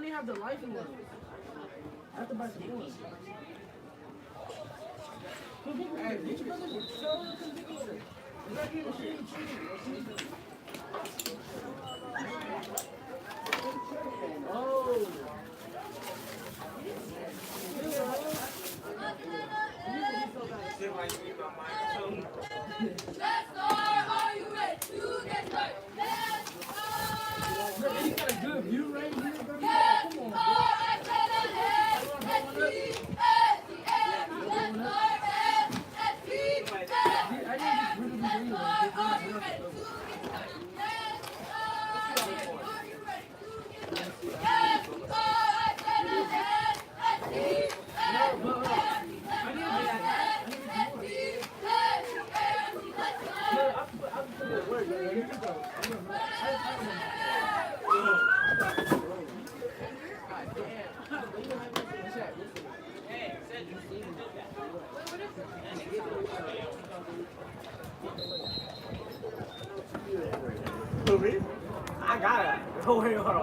don't even have the life in one. That's the best one. Hey, get your brother to show the computer. Is that here to shoot? Oh. Let's start. Are you ready to get started? You got a good view right here, bro. Come I got it. Go away, hold on.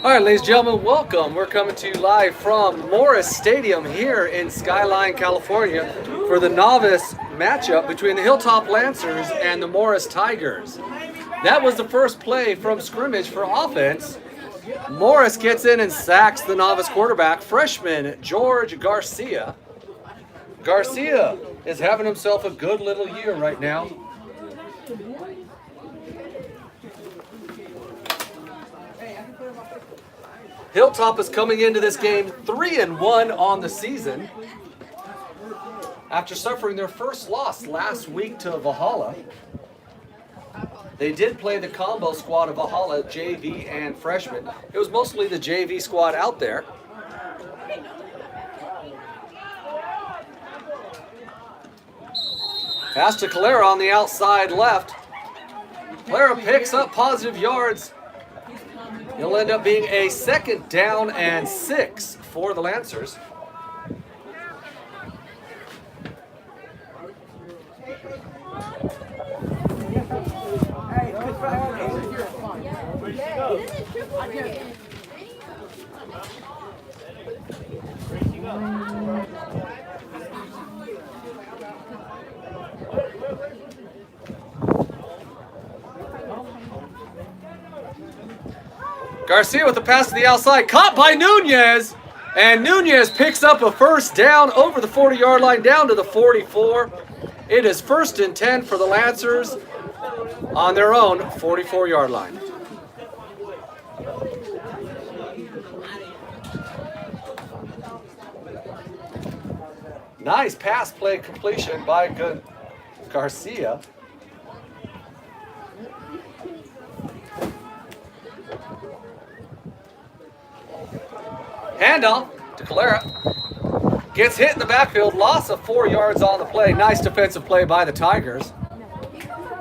All right, ladies and gentlemen, welcome. We're coming to you live from Morris Stadium here in Skyline, California for the novice matchup between the Hilltop Lancers and the Morris Tigers. That was the first play from scrimmage for offense. Morris gets in and sacks the novice quarterback, freshman George Garcia. Garcia is having himself a good little year right now. Hilltop is coming into this game 3-1 on the season after suffering their first loss last week to Valhalla. They did play the combo squad of Valhalla, JV and freshman. It was mostly the JV squad out there. Pass to Calera on the outside left. Calera picks up positive yards. It'll end up being a 2nd down and 6 for the Lancers. Garcia with the pass to the outside, caught by Nunez, and Nunez picks up a 1st down over the 40-yard line down to the 44. It is 1st and 10 for the Lancers on their own 44-yard line. Nice pass play completion by Garcia. Handoff to Calera. Gets hit in the backfield, loss of 4 yards on the play. Nice defensive play by the Tigers.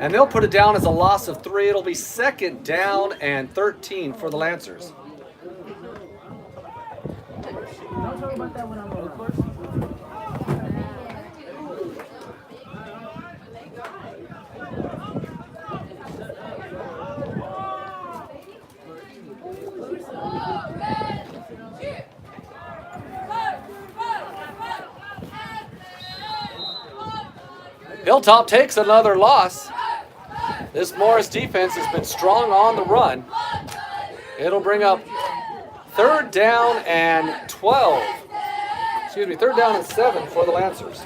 And they'll put it down as a loss of 3. It'll be 2nd down and 13 for the Lancers. Don't talk about that when I'm on. Hilltop takes another loss. This Morris defense has been strong on the run. It'll bring up 3rd down and 12. Excuse me, 3rd down and 7 for the Lancers.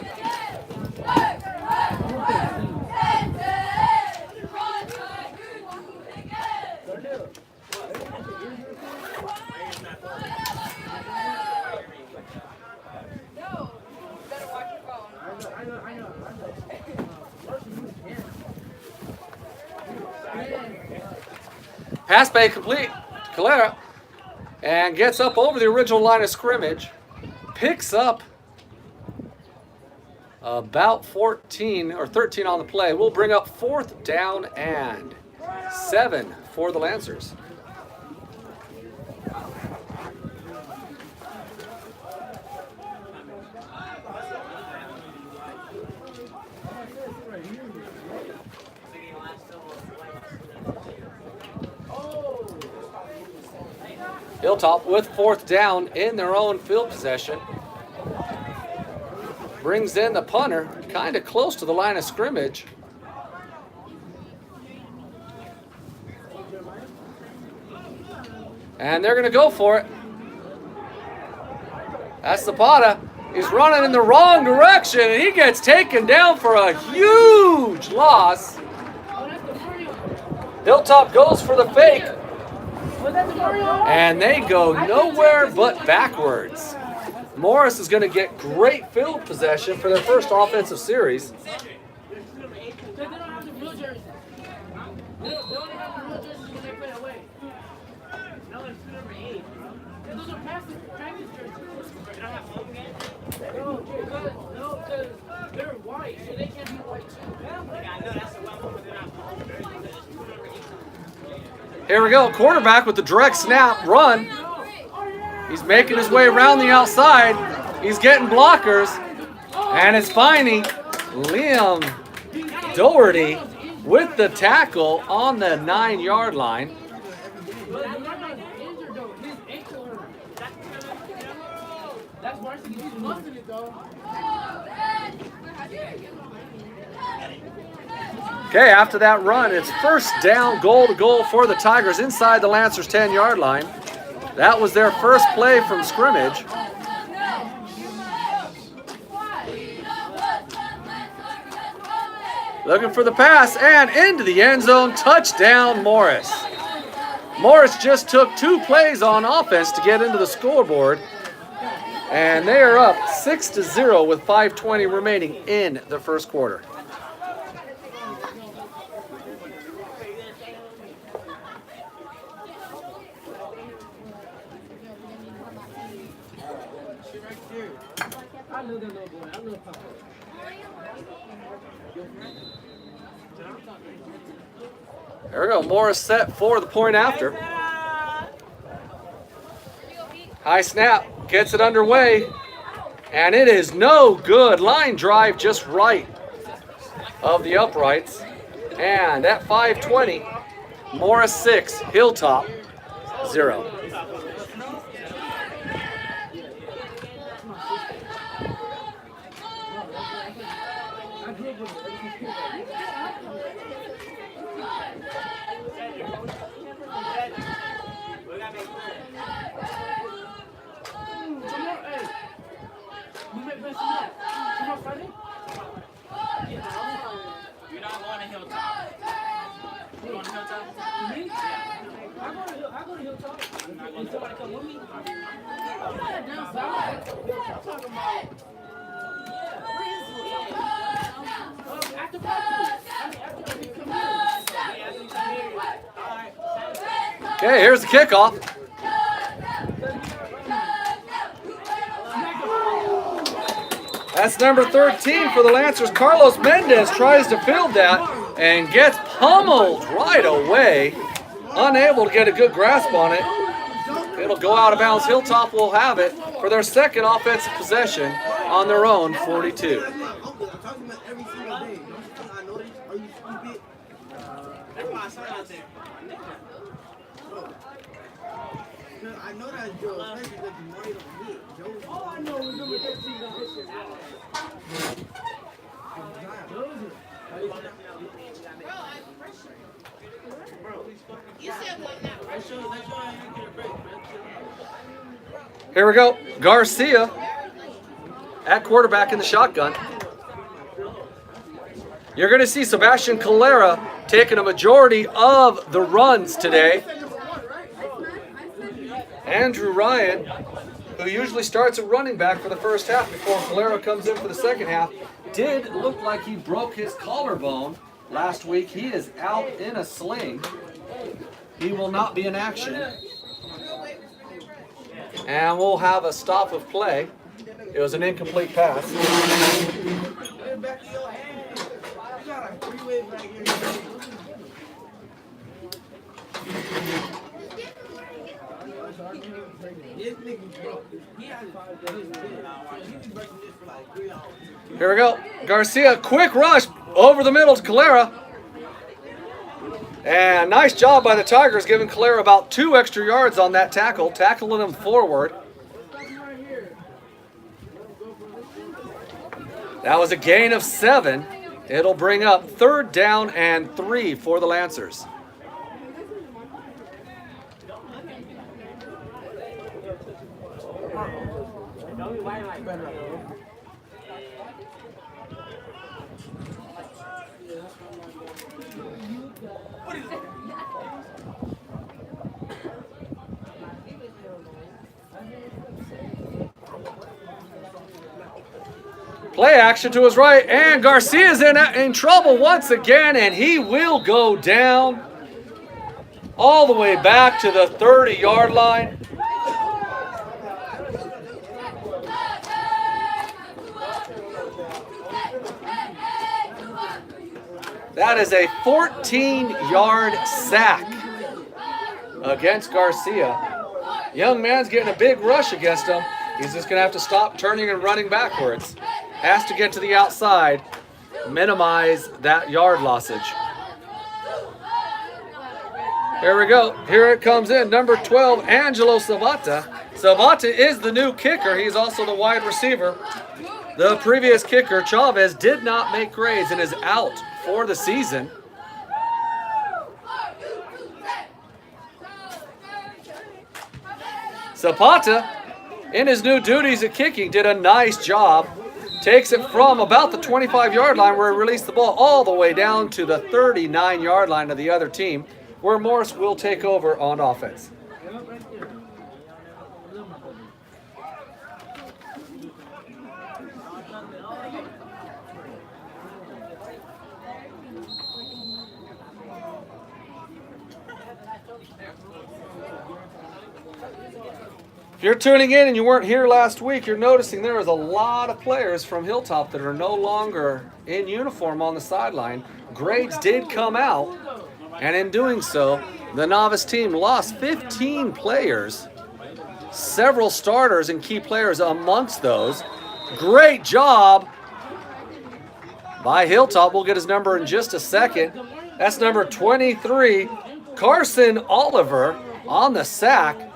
Pass play complete to Calera, and gets up over the original line of scrimmage, picks up about 14 or 13 on the play. We'll bring up 4th down and 7 for the Lancers. Hilltop with 4th down in their own field possession. Brings in the punter, kind of close to the line of scrimmage. And they're going to go for it. That's Zapata. He's running in the wrong direction, and he gets taken down for a huge loss. Hilltop goes for the fake, and they go nowhere but backwards. Morris is going to get great field possession for their first offensive series. Here we go, quarterback with the direct snap, run. He's making his way around the outside. He's getting blockers. And it's finally Liam Doherty with the tackle on the 9-yard line. Okay, after that run, it's first down, goal to goal for the Tigers inside the Lancers' 10-yard line. That was their first play from scrimmage. Looking for the pass and into the end zone, touchdown Morris. Morris just took 2 plays on offense to get into the scoreboard. And they are up 6-0 with 5:20 remaining in the first quarter. There we go. Morris set for the point after. High snap. Gets it underway. And it is no good. Line drive just right of the uprights. And at 5:20, Morris 6, Hilltop 0. Okay, here's the kickoff. That's number 13 for the Lancers. Carlos Mendez tries to field that and gets pummeled right away. Unable to get a good grasp on it. It'll go out of bounds. Hilltop will have it for their second offensive possession on their own 42. I know that's Joe, especially with the money don't hit. Joe. Oh, I know. Remember that team that hit Here we go. Garcia at quarterback in the shotgun. You're going to see Sebastian Calera taking a majority of the runs today. Andrew Ryan, who usually starts at running back for the first half before Calera comes in for the second half, did look like he broke his collarbone last week. He is out in a sling. He will not be in action. And we'll have a stop of play. It was an incomplete pass. Here we go. Garcia, quick rush over the middle to Calera. And nice job by the Tigers, giving Claire about 2 extra yards on that tackle, tackling him forward. That was a gain of 7. It'll bring up 3rd down and 3 for the Lancers. Play action to his right, and Garcia's in trouble once again, and he will go down all the way back to the 30-yard line. That is a 14-yard sack against Garcia. Young man's getting a big rush against him. He's just going to have to stop turning and running backwards. Has to get to the outside, minimize that yard lossage. Here we go. Here it comes in. Number 12, Angelo Sabata. Sabata is the new kicker. He's also the wide receiver. The previous kicker, Chavez, did not make grades and is out for the season. Zapata, in his new duties at kicking, did a nice job. Takes it from about the 25-yard line where he released the ball all the way down to the 39-yard line of the other team, where Morse will take over on offense. If you're tuning in and you weren't here last week, you're noticing there is a lot of players from Hilltop that are no longer in uniform on the sideline. Grades did come out, and in doing so, the Novice team lost 15 players, several starters and key players amongst those. Great job by Hilltop. We'll get his number in just a second. That's number 23, Carson Oliver, on the sack.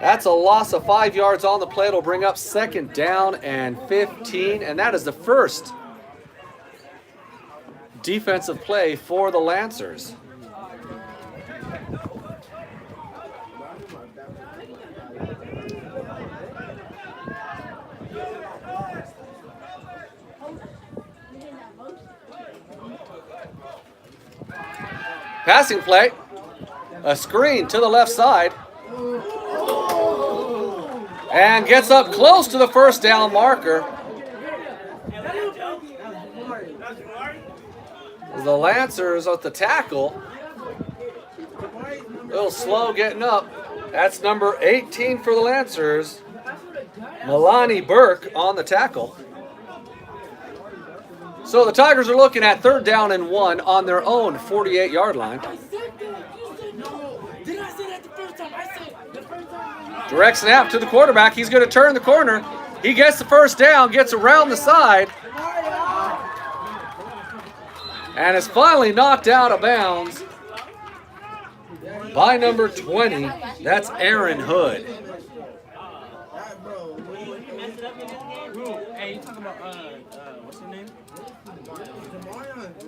That's a loss of 5 yards on the play. It'll bring up 2nd down and 15, and that is the first defensive play for the Lancers. Passing play, a screen to the left side. And gets up close to the 1st down marker. The Lancers at the tackle. A little slow getting up. That's number 18 for the Lancers, Milani Burke, on the tackle. So the Tigers are looking at 3rd down and 1 on their own 48-yard line. Direct snap to the quarterback. He's going to turn the corner. He gets the 1st down, gets around the side, and is finally knocked out of bounds by number 20. That's Aaron Hood. Hey, you talking about, what's his name?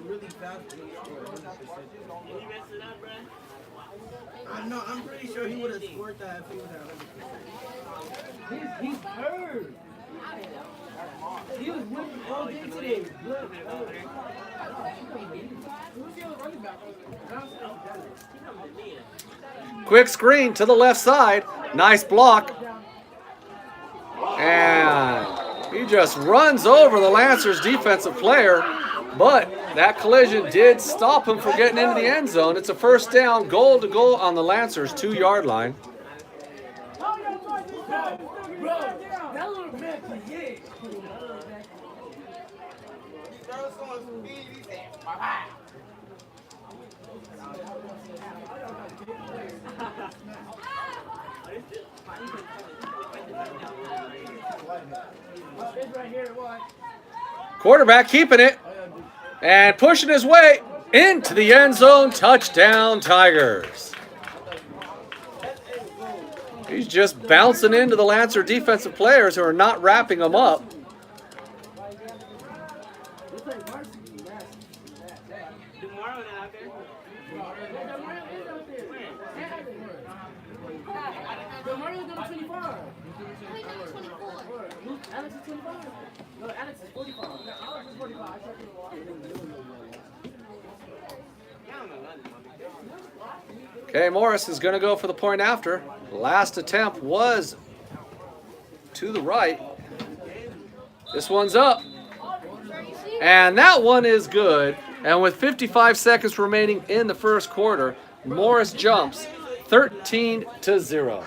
Really fast. I know, I'm pretty sure he would have scored that if he was at 100%. He's hurt. He was whipping all day today. Quick screen to the left side. Nice block. And he just runs over the Lancers defensive player, but that collision did stop him from getting into the end zone. It's a 1st down, goal to goal on the Lancers 2-yard line. Quarterback keeping it and pushing his way Into the end zone, touchdown Tigers. He's just bouncing into the Lancer defensive players who are not wrapping him up. Okay, Morris is going to go for the point after. Last attempt was to the right. This one's up. And that one is good. And with 55 seconds remaining in the first quarter, Morris jumps 13-0.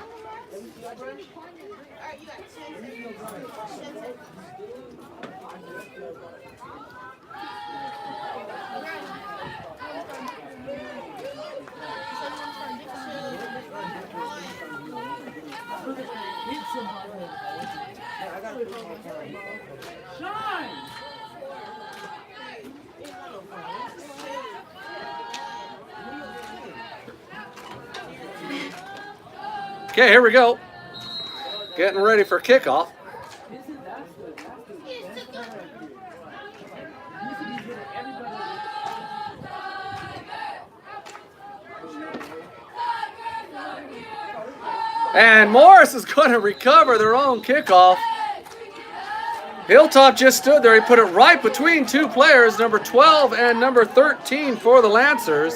Okay, here we go. Getting ready for kickoff. And Morris is going to recover their own kickoff. Hilltop just stood there. He put it right between two players, number 12 and number 13 for the Lancers.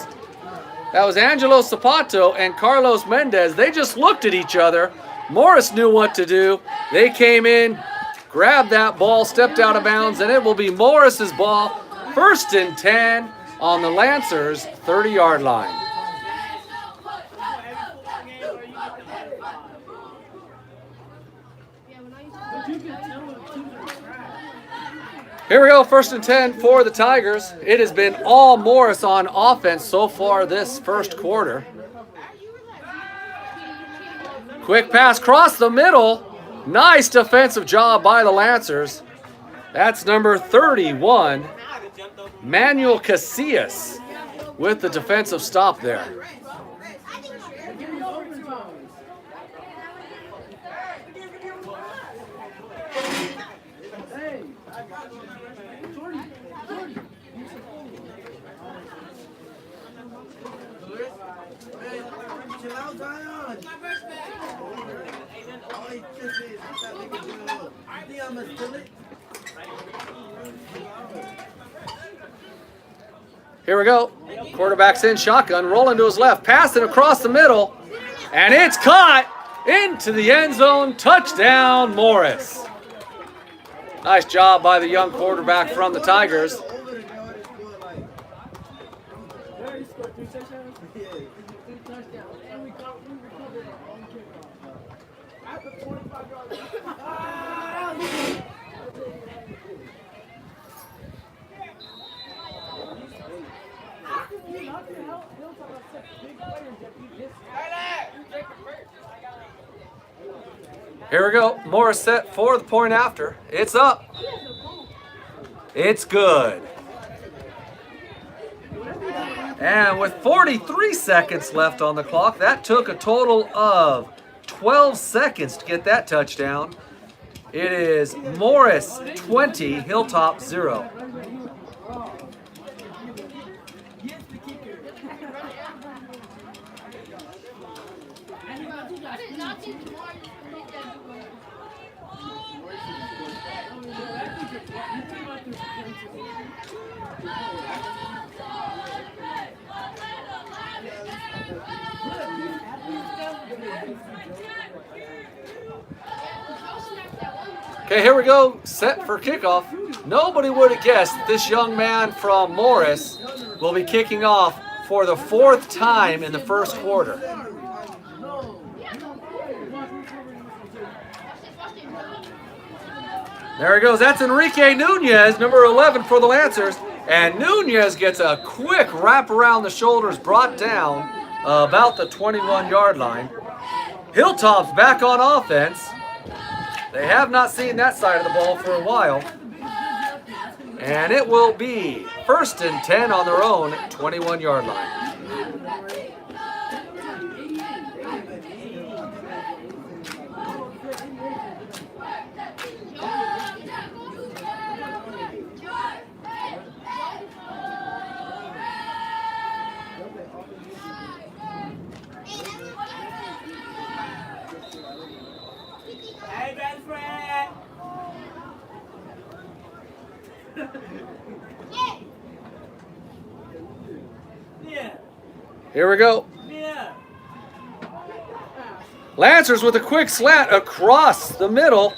That was Angelo Zapato and Carlos Mendez. They just looked at each other. Morris knew what to do. They came in, grabbed that ball, stepped out of bounds, and it will be Morris's ball. 1st and 10 on the Lancers' 30-yard line. Here we go, 1st and 10 for the Tigers. It has been all Morris on offense so far this first quarter. Quick pass across the middle. Nice defensive job by the Lancers. That's number 31, Manuel Casillas, with the defensive stop there. Here we go. Quarterback's in shotgun, rolling to his left, passing across the middle, and it's caught into the end zone. Touchdown, Morris. Nice job by the young quarterback from the Tigers. Here we go. Morris set for the point after. It's up. It's good. And with 43 seconds left on the clock, that took a total of 12 seconds to get that touchdown. It is Morris 20, Hilltop 0. Okay, here we go, set for kickoff. Nobody would have guessed that this young man from Morris will be kicking off for the 4th time in the first quarter. There he goes. That's Enrique Nunez, number 11 for the Lancers. And Nunez gets a quick wrap around the shoulders, brought down about the 21-yard line. Hilltop's back on offense. They have not seen that side of the ball for a while. And it will be 1st and 10 on their own 21-yard line. Hey, best friend. Yeah. Here we go. Yeah. Lancers with a quick slant across the middle.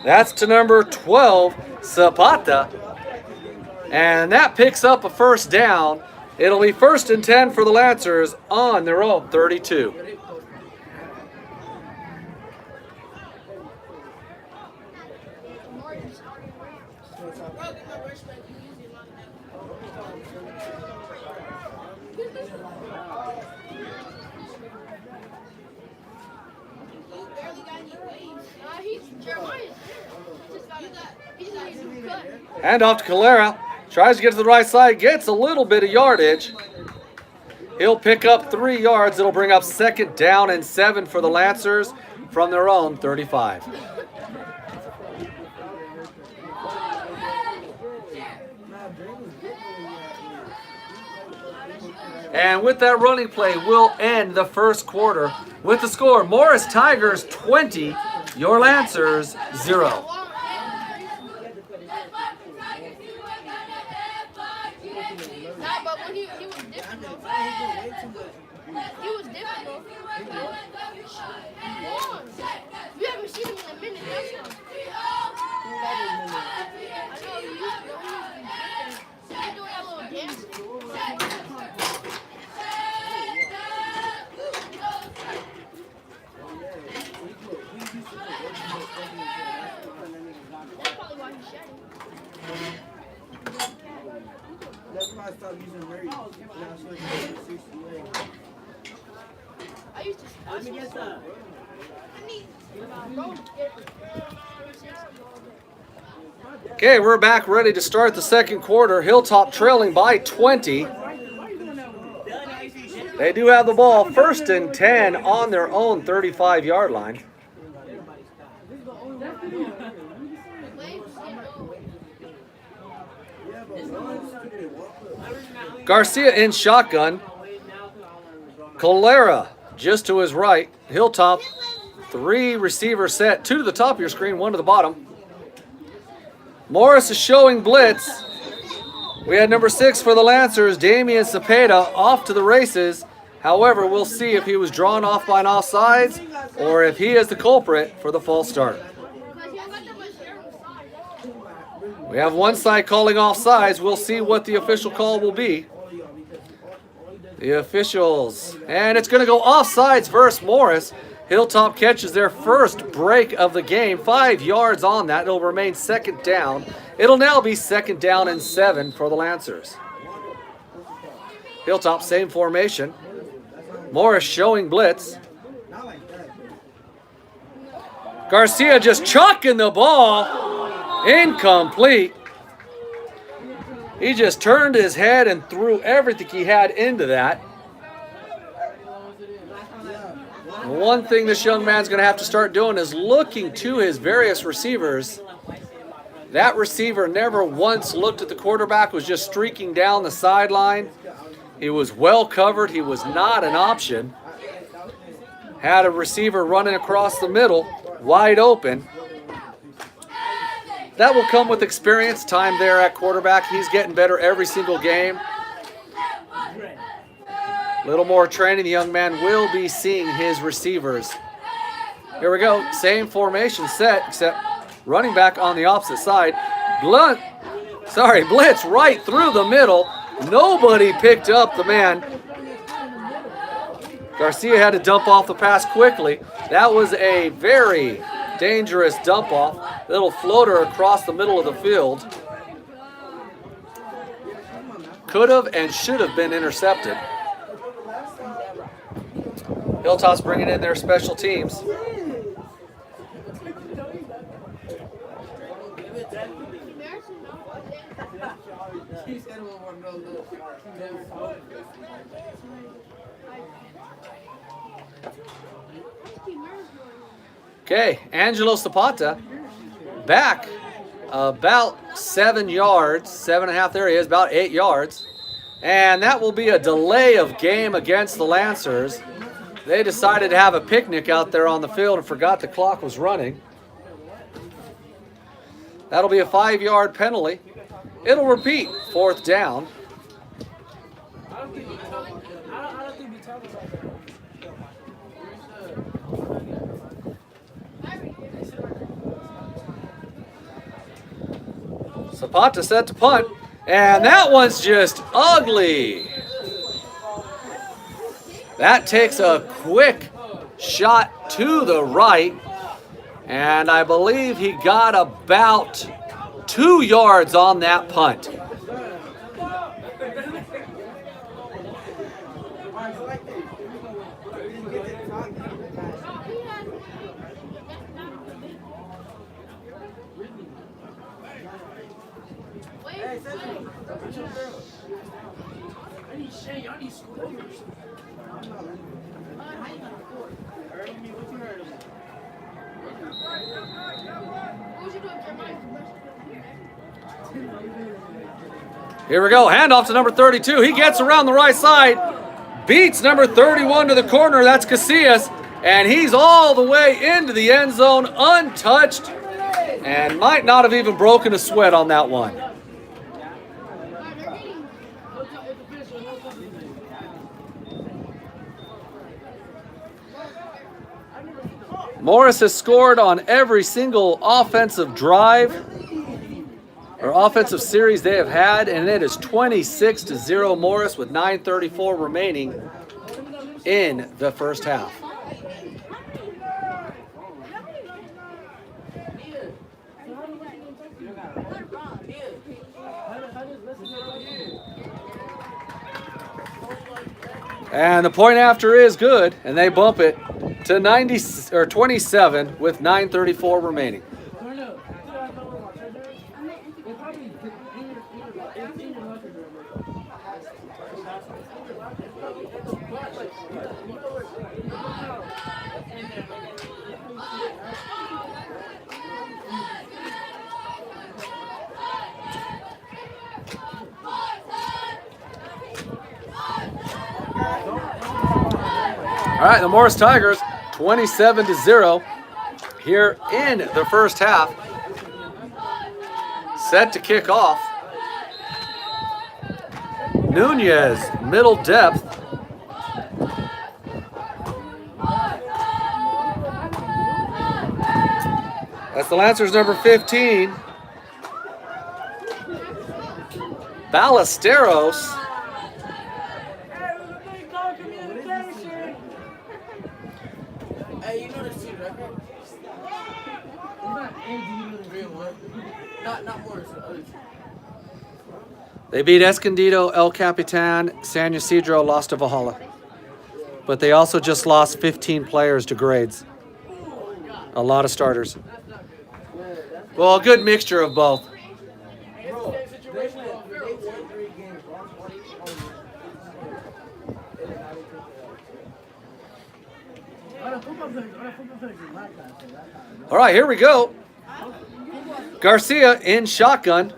That's to number 12, Zapata. And that picks up a 1st down. It'll be 1st and 10 for the Lancers on their own 32. Hand off to Calera. Tries to get to the right side. Gets a little bit of yardage. He'll pick up 3 yards. It'll bring up 2nd down and 7 for the Lancers from their own 35. And with that running play, we'll end the 1st quarter with the score: Morris Tigers 20, your Lancers 0. Nah, but when he was different though. He was different though. We haven't seen him in a minute. That's why. I know he used to go. He doing that little dance. That's probably why he's shedding. That's why I stopped using Murray. Now I switched to 60 legs. I used to. Let me get some. Okay, we're back ready to start the 2nd quarter. Hilltop trailing by 20. They do have the ball, 1st and 10 on their own 35-yard line. Garcia in shotgun. Calera just to his right. Hilltop, 3 receivers set, 2 to the top of your screen, 1 to the bottom. Morris is showing blitz. We had number 6 for the Lancers, Damian Cepeda, off to the races. However, we'll see if he was drawn off by an offsides or if he is the culprit for the false start. We have one side calling offsides. We'll see what the official call will be. The officials. And it's going to go offsides versus Morris. Hilltop catches their first break of the game. 5 yards on that. It'll remain 2nd down. It'll now be 2nd down and 7 for the Lancers. Hilltop, same formation. Morris showing blitz. Garcia just chucking the ball. Incomplete. He just turned his head and threw everything he had into that. One thing this young man's going to have to start doing is looking to his various receivers. That receiver never once looked at the quarterback, was just streaking down the sideline. He was well covered. He was not an option. Had a receiver running across the middle, wide open. That will come with experience, time there at quarterback. He's getting better every single game. A little more training, the young man will be seeing his receivers. Here we go, same formation set, except running back on the opposite side. Blitz right through the middle. Nobody picked up the man. Garcia had to dump off the pass quickly. That was a very dangerous dump off. Little floater across the middle of the field. Could have and should have been intercepted. Hilltop's bringing in their special teams. He said it won't work no good. Okay, Angelo Zapata back about 7 yards, 7.5 there he is, about 8 yards. And that will be a delay of game against the Lancers. They decided to have a picnic out there on the field and forgot the clock was running. That'll be a 5-yard penalty. It'll repeat, 4th down. I don't think we talk about that. Zapata set to punt, and that one's just ugly. That takes a quick shot to the right, and I believe he got about 2 yards on that punt. Here we go, handoff to number 32. He gets around the right side, beats number 31 to the corner. That's Casillas, and he's all the way into the end zone untouched and might not have even broken a sweat on that one. Morris has scored on every single offensive drive or offensive series they have had, and it is 26-0 Morris with 9:34 remaining in the first half. And the point after is good, and they bump it to 27 with 9:34 remaining. All right, the Morris Tigers 27-0 here in the first half. Set to kick off. Nunez, middle depth. That's the Lancers number 15. Ballesteros. Hey, you know this team, right? Not Morris, the other team. They beat Escondido, El Capitan, San Ysidro, lost to Valhalla. But they also just lost 15 players to grades. A lot of starters. Well, a good mixture of both. All right, here we go. Garcia in shotgun.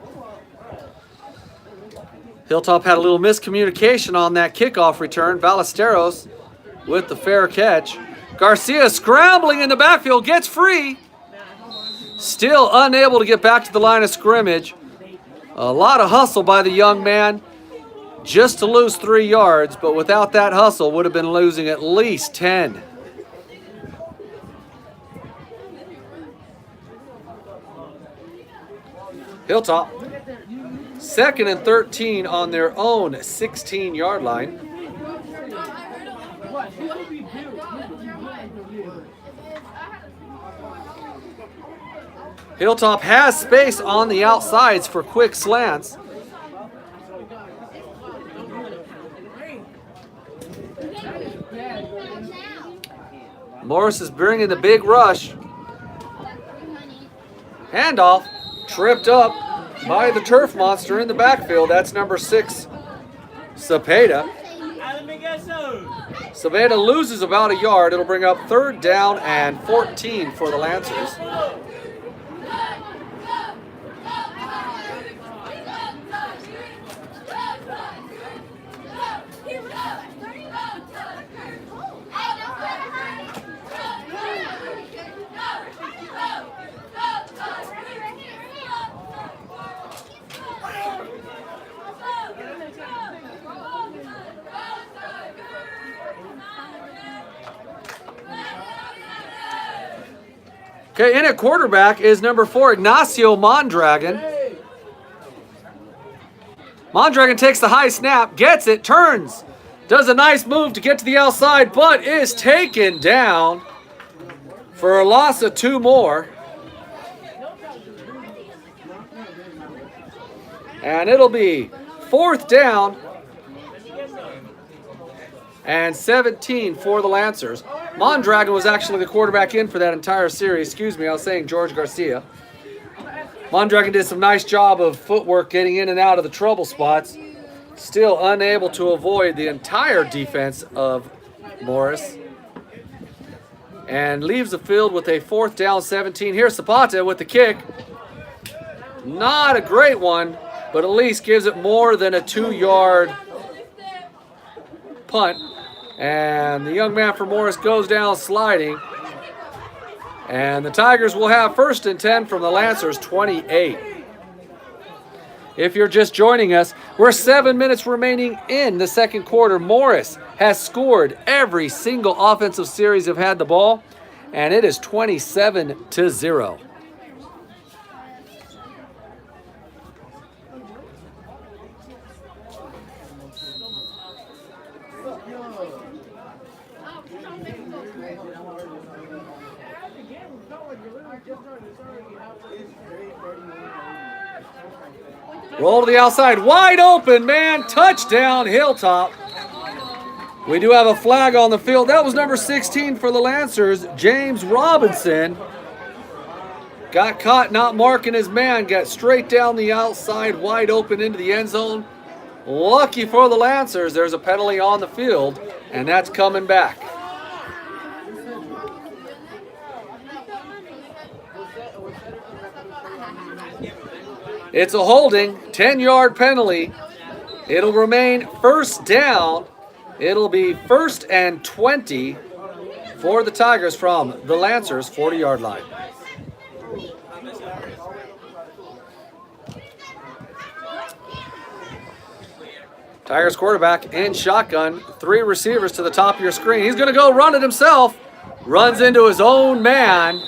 Hilltop had a little miscommunication on that kickoff return. Ballesteros with the fair catch. Garcia scrambling in the backfield, gets free. Still unable to get back to the line of scrimmage. A lot of hustle by the young man just to lose 3 yards, but without that hustle would have been losing at least 10. Hilltop, 2nd and 13 on their own 16-yard line. Hilltop has space on the outsides for quick slants. Morris is bringing the big rush. Handoff, tripped up, by the turf monster in the backfield. That's number 6, Cepeda. Cepeda loses about a yard. It'll bring up 3rd down and 14 for the Lancers. Okay, in at quarterback is number 4, Ignacio Mondragon. Mondragon takes the high snap, gets it, turns, does a nice move to get to the outside, but is taken down for a loss of 2 more. And it'll be 4th down and 17 for the Lancers. Mondragon was actually the quarterback in for that entire series. Excuse me, I was saying George Garcia. Mondragon did some nice job of footwork getting in and out of the trouble spots. Still unable to avoid the entire defense of Morris. And leaves the field with a 4th down 17. Here's Zapata with the kick. Not a great one, but at least gives it more than a 2-yard punt. And the young man for Morris goes down sliding. And the Tigers will have 1st and 10 from the Lancers 28. If you're just joining us, we're 7 minutes remaining in the second quarter. Morris has scored every single offensive series they've had the ball, and it is 27-0. Roll to the outside, wide open, man. Touchdown, Hilltop. We do have a flag on the field. That was number 16 for the Lancers, James Robinson. Got caught not marking his man, got straight down the outside, wide open into the end zone. Lucky for the Lancers, there's a penalty on the field, and that's coming back. It's a holding, 10-yard penalty. It'll remain 1st down. It'll be 1st and 20 for the Tigers from the Lancers 40-yard line. Tigers quarterback in shotgun, 3 receivers to the top of your screen. He's going to go run it himself. Runs into his own man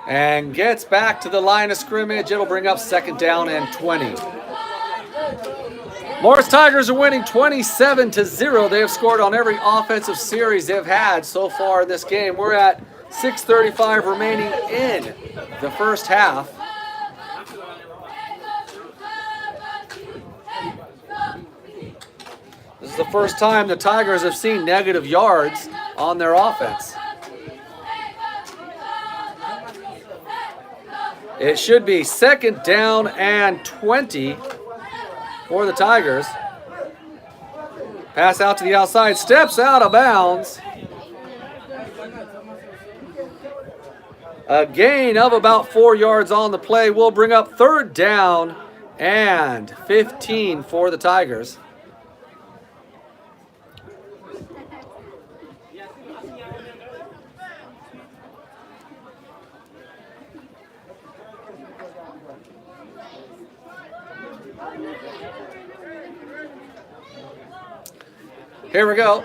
and gets back to the line of scrimmage. It'll bring up 2nd down and 20. Morris Tigers are winning 27-0. They have scored on every offensive series they've had so far in this game. We're at 6:35 remaining in the first half. This is the first time the Tigers have seen negative yards on their offense. It should be 2nd down and 20 for the Tigers. Pass out to the outside, steps out of bounds. A gain of about 4 yards on the play will bring up 3rd down and 15 for the Tigers. Here we go.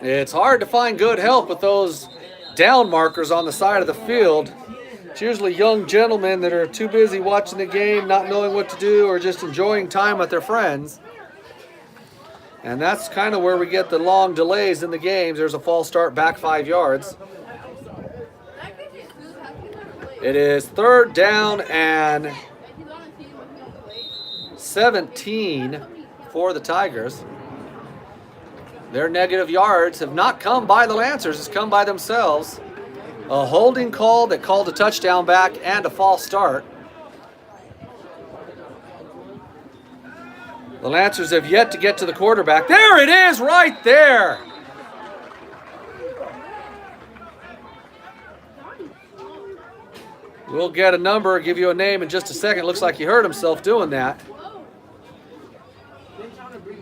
It's hard to find good help with those down markers on the side of the field. It's usually young gentlemen that are too busy watching the game, not knowing what to do, or just enjoying time with their friends. And that's kind of where we get the long delays in the games. There's a false start back 5 yards. It is 3rd down and 17 for the Tigers. Their negative yards have not come by the Lancers, it's come by themselves. A holding call that called a touchdown back and a false start. The Lancers have yet to get to the quarterback. There it is, right there. We'll get a number, give you a name in just a second. Looks like he hurt himself doing that.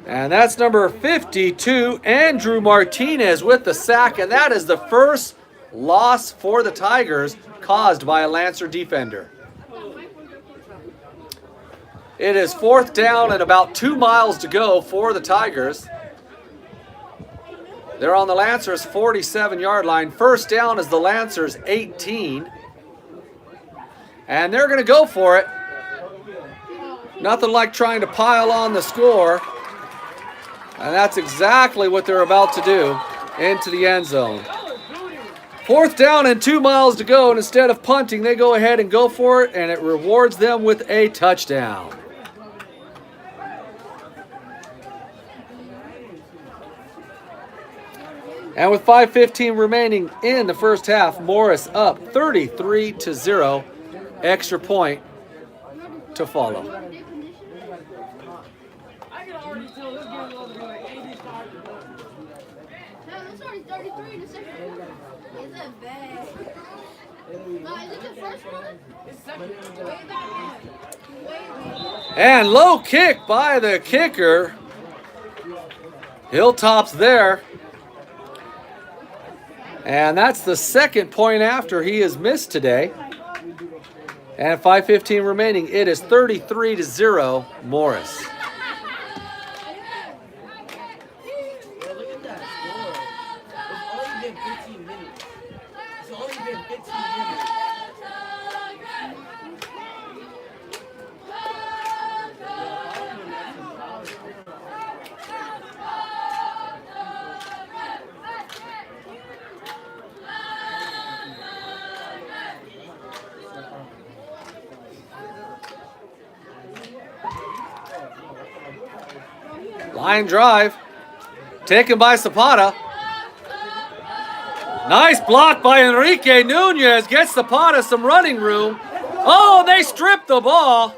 And that's number 52, Andrew Martinez with the sack. And that is the first loss for the Tigers caused by a Lancer defender. It is 4th down and about 2 miles to go for the Tigers. They're on the Lancers' 47-yard line. First down is the Lancers' 18. And they're going to go for it. Nothing like trying to pile on the score. And that's exactly what they're about to do into the end zone. 4th down and 2 miles to go. And instead of punting, they go ahead and go for it. And it rewards them with a touchdown. And with 5:15 remaining in the first half, Morris up 33-0. Extra point to follow. I can already tell this game is going to be like 85. No, it's already 33 in the second quarter. Is that bad? Is it the first one? It's second. Way back. Way back. And low kick by the kicker. Hilltop's there. And that's the second point after he has missed today. And 5:15 remaining. It is 33-0 Morris. Bro, look at that score. It's only been 15 minutes. It's only been 15 minutes. Line drive. Taken by Zapata. Nice block by Enrique Nunez. Gets Zapata some running room. Oh, they stripped the ball.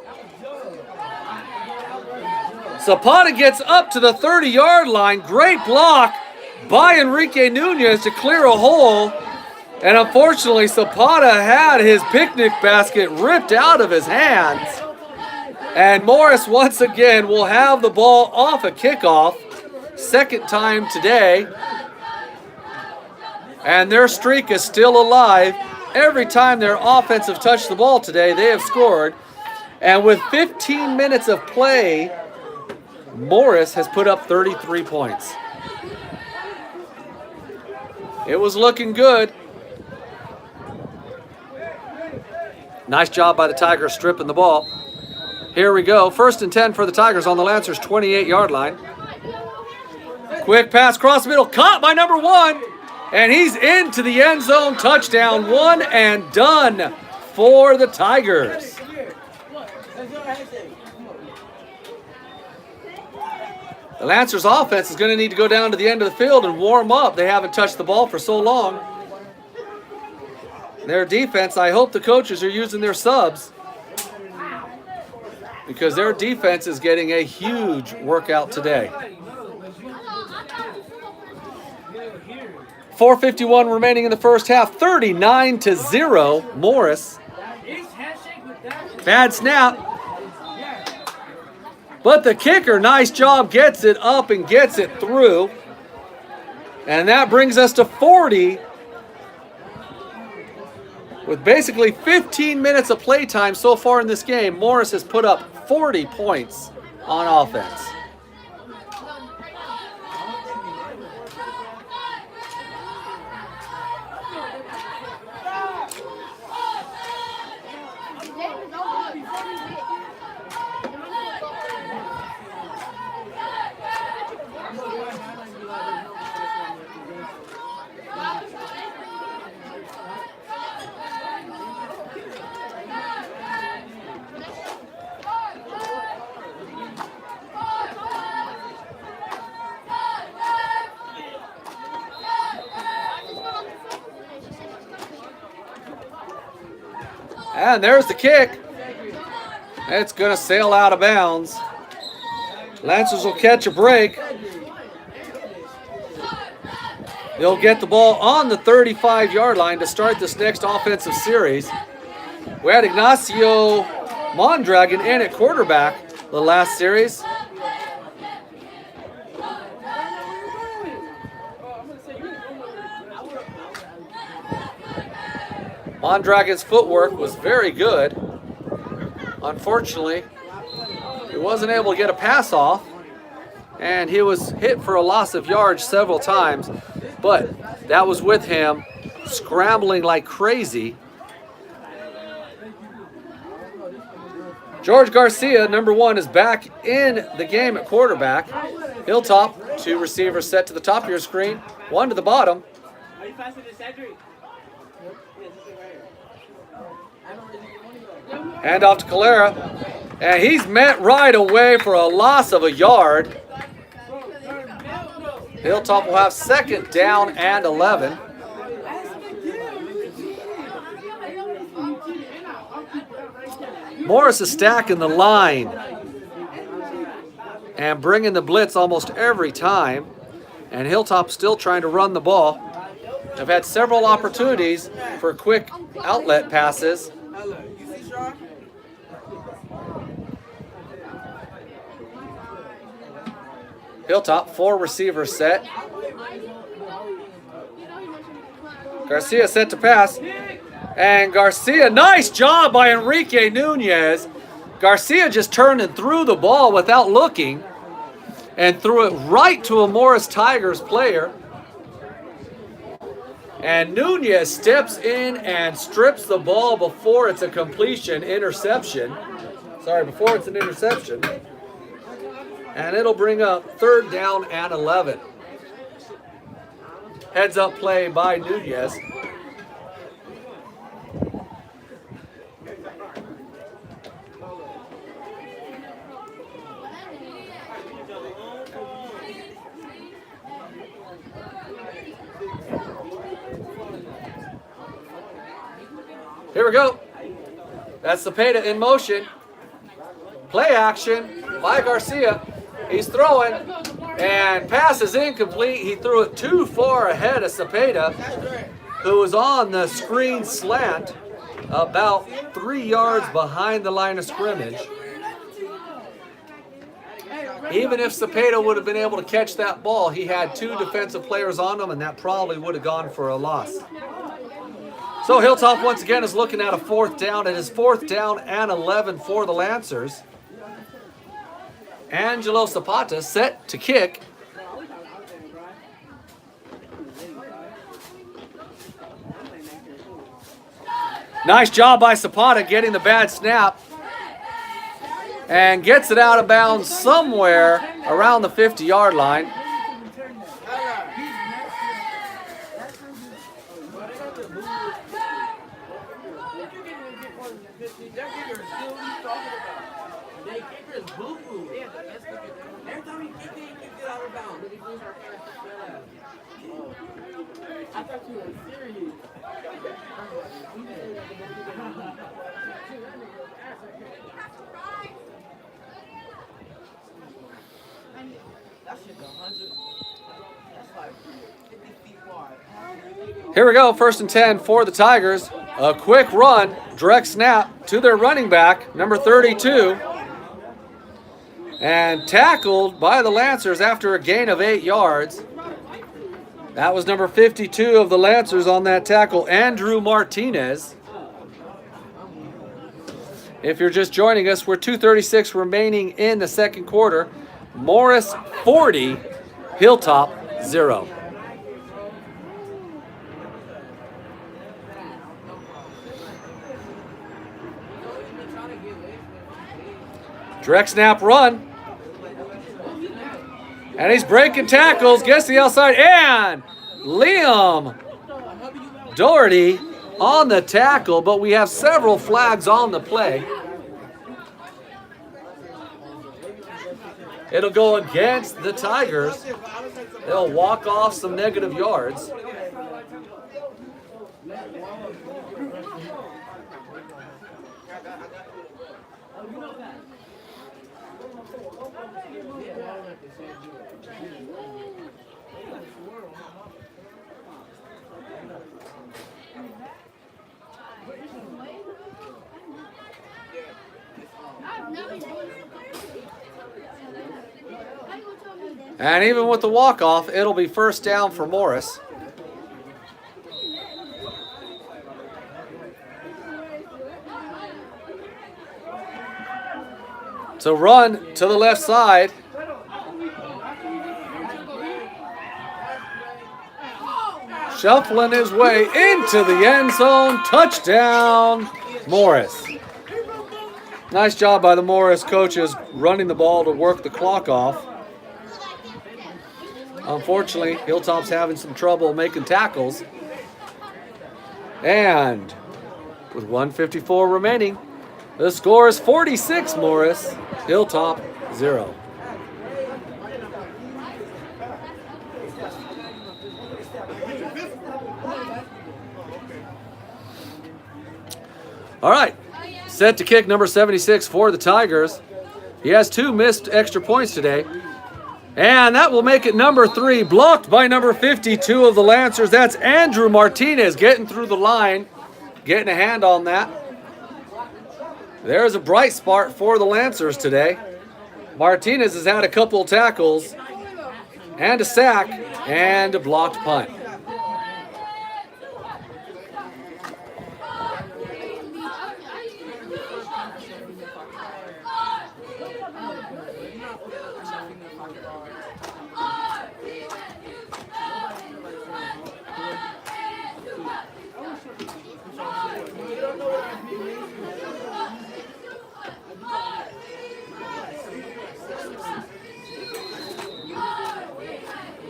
Zapata gets up to the 30-yard line. Great block by Enrique Nunez to clear a hole. And unfortunately, Zapata had his picnic basket ripped out of his hands. And Morris once again will have the ball off a kickoff. Second time today. And their streak is still alive. Every time their offense have touched the ball today, they have scored. And with 15 minutes of play, Morris has put up 33 points. It was looking good. Nice job by the Tigers stripping the ball. Here we go. 1st and 10 for the Tigers on the Lancers' 28-yard line. Quick pass across the middle. Caught by number 1. And he's into the end zone. Touchdown. 1 and done for the Tigers. The Lancers offense is going to need to go down to the end of the field and warm up. They haven't touched the ball for so long. Their defense, I hope the coaches are using their subs, because their defense is getting a huge workout today. 4:51 remaining in the first half. 39-0 Morris. Bad snap. But the kicker, nice job, gets it up and gets it through. And that brings us to 40. With basically 15 minutes of playtime so far in this game, Morris has put up 40 points on offense. And there's the kick. It's going to sail out of bounds. Lancers will catch a break. They'll get the ball on the 35-yard line to start this next offensive series. We had Ignacio Mondragon in at quarterback the last series. Mondragon's footwork was very good. Unfortunately, he wasn't able to get a pass off, and he was hit for a loss of yards several times, but that was with him scrambling like crazy. George Garcia, number 1, is back in the game at quarterback. Hilltop, 2 receivers set to the top of your screen, 1 to the bottom. Are you passing to Cedric? Hand off to Calera, and he's met right away for a loss of a yard. Hilltop will have 2nd down and 11. Morris is stacking the line and bringing the blitz almost every time, and Hilltop still trying to run the ball. They've had several opportunities for quick outlet passes. Hilltop, 4 receivers set. Garcia set to pass. And Garcia, nice job by Enrique Nunez. Garcia just turned and threw the ball without looking and threw it right to a Morris Tigers player. And Nunez steps in and strips the ball before it's a completion, interception. Sorry, before it's an interception. And it'll bring up 3rd down and 11. Heads up play by Nunez. Here we go. That's Cepeda in motion. Play action by Garcia. He's throwing, and pass is incomplete. He threw it too far ahead of Cepeda, who was on the screen slant about 3 yards behind the line of scrimmage. Even if Cepeda would have been able to catch that ball, he had 2 defensive players on him, and that probably would have gone for a loss. So Hilltop once again is looking at a 4th down. It is 4th down and 11 for the Lancers. Angelo Zapata set to kick. Nice job by Zapata getting the bad snap. And gets it out of bounds somewhere around the 50-yard line. I thought you were serious. Here we go, 1st and 10 for the Tigers. A quick run, direct snap to their running back, number 32. And tackled by the Lancers after a gain of 8 yards. That was number 52 of the Lancers on that tackle, Andrew Martinez. If you're just joining us, we're 2:36 remaining in the 2nd quarter. Morris 40, Hilltop 0. Direct snap run. And he's breaking tackles, gets the outside, and Liam Doherty on the tackle, but we have several flags on the play. It'll go against the Tigers. They'll walk off some negative yards. And even with the walk-off, it'll be first down for Morris. So run to the left side. Shuffling his way into the end zone. Touchdown, Morris. Nice job by the Morris coaches running the ball to work the clock off. Unfortunately, Hilltop's having some trouble making tackles. And with 1:54 remaining, the score is 46 Morris, Hilltop 0. All right, set to kick number 76 for the Tigers. He has 2 missed extra points today. And that will make it number 3, blocked by number 52 of the Lancers. That's Andrew Martinez getting through the line, getting a hand on that. There's a bright spot for the Lancers today. Martinez has had a couple tackles and a sack and a blocked punt.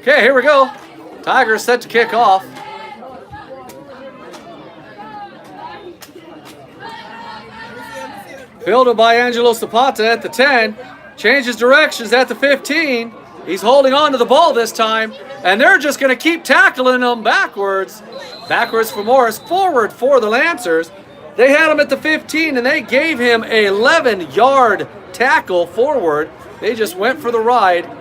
Okay, here we go. Tigers set to kick off. Fielded by Angelo Zapata at the 10. Changes directions at the 15. He's holding on to the ball this time. And they're just going to keep tackling him backwards. Backwards for Morris, forward for the Lancers. They had him at the 15 and they gave him an 11-yard tackle forward. They just went for the ride.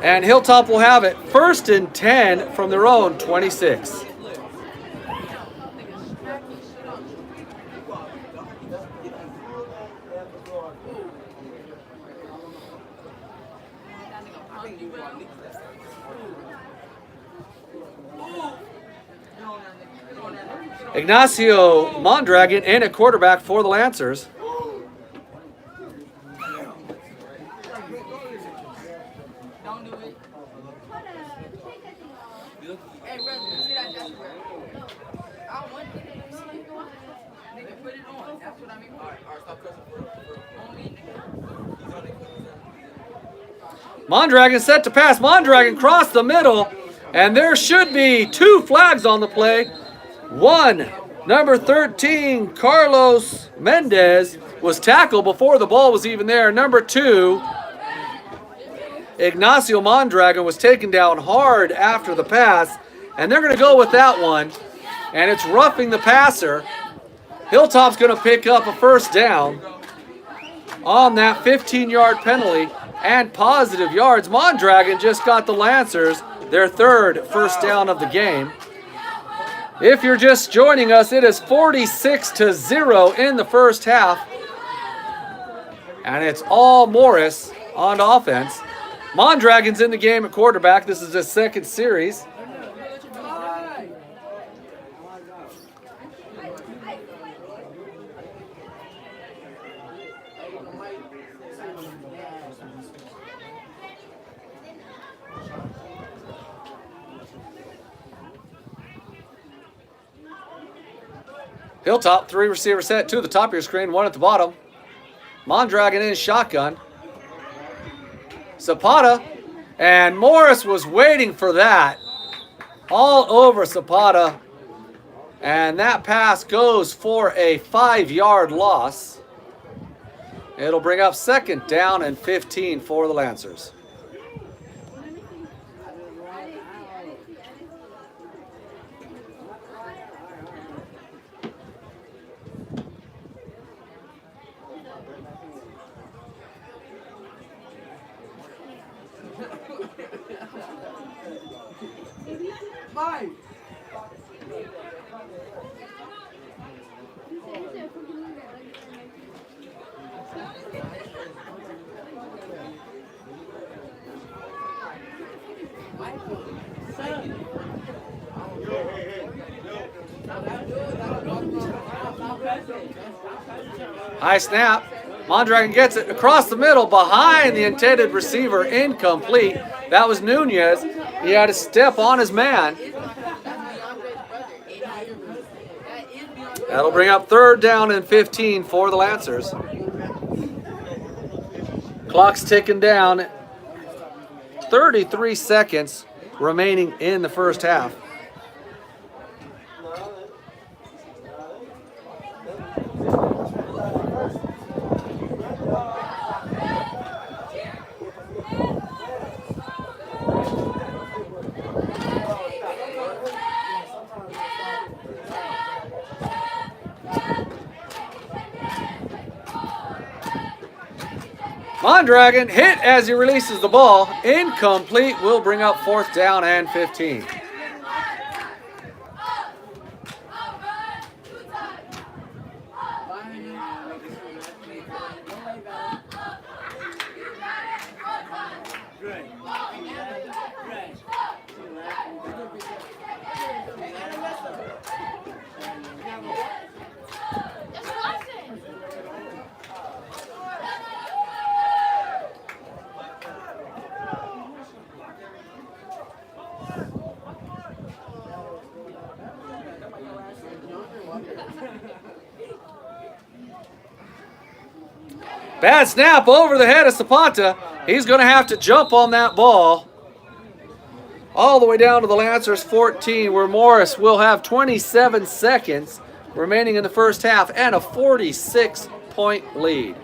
And Hilltop will have it 1st and 10 from their own 26. Ignacio Mondragon in at quarterback for the Lancers. Mondragon set to pass. Mondragon crossed the middle, and there should be 2 flags on the play. One, number 13, Carlos Mendez, was tackled before the ball was even there. Number 2, Ignacio Mondragon, was taken down hard after the pass, and they're going to go with that one, and it's roughing the passer. Hilltop's going to pick up a first down on that 15-yard penalty and positive yards. Mondragon just got the Lancers their 3rd first down of the game. If you're just joining us, it is 46-0 in the first half. And it's all Morris on offense. Mondragon's in the game at quarterback. This is his 2nd series. Hilltop, 3 receiver set, 2 at the top of your screen, 1 at the bottom. Mondragon in shotgun. Zapata, and Morris was waiting for that. All over Zapata. And that pass goes for a 5-yard loss. It'll bring up 2nd down and 15 for the Lancers. Five. High snap. Mondragon gets it across the middle behind the intended receiver, incomplete. That was Nunez. He had to step on his man. That'll bring up 3rd down and 15 for the Lancers. Clock's ticking down. 33 seconds remaining in the first half. Mondragon hit as he releases the ball. Incomplete will bring up 4th down and 15. Bad snap over the head of Zapata. He's going to have to jump on that ball all the way down to the Lancers 14, where Morris will have 27 seconds remaining in the first half and a 46-point lead.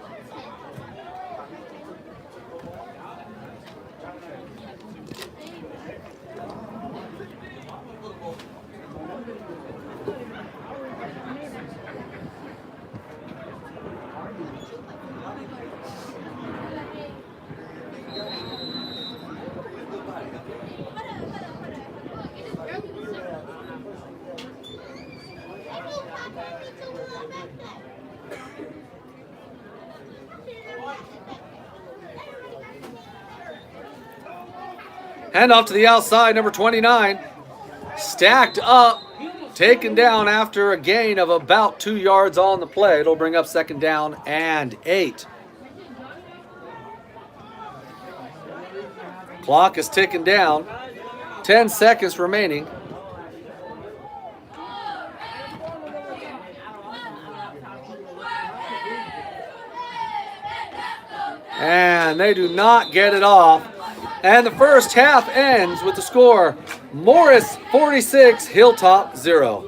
Handoff to the outside, number 29. Stacked up, taken down after a gain of about 2 yards on the play. It'll bring up 2nd down and 8. Clock is ticking down. 10 seconds remaining. And they do not get it off. And the first half ends with the score, Morris 46, Hilltop 0.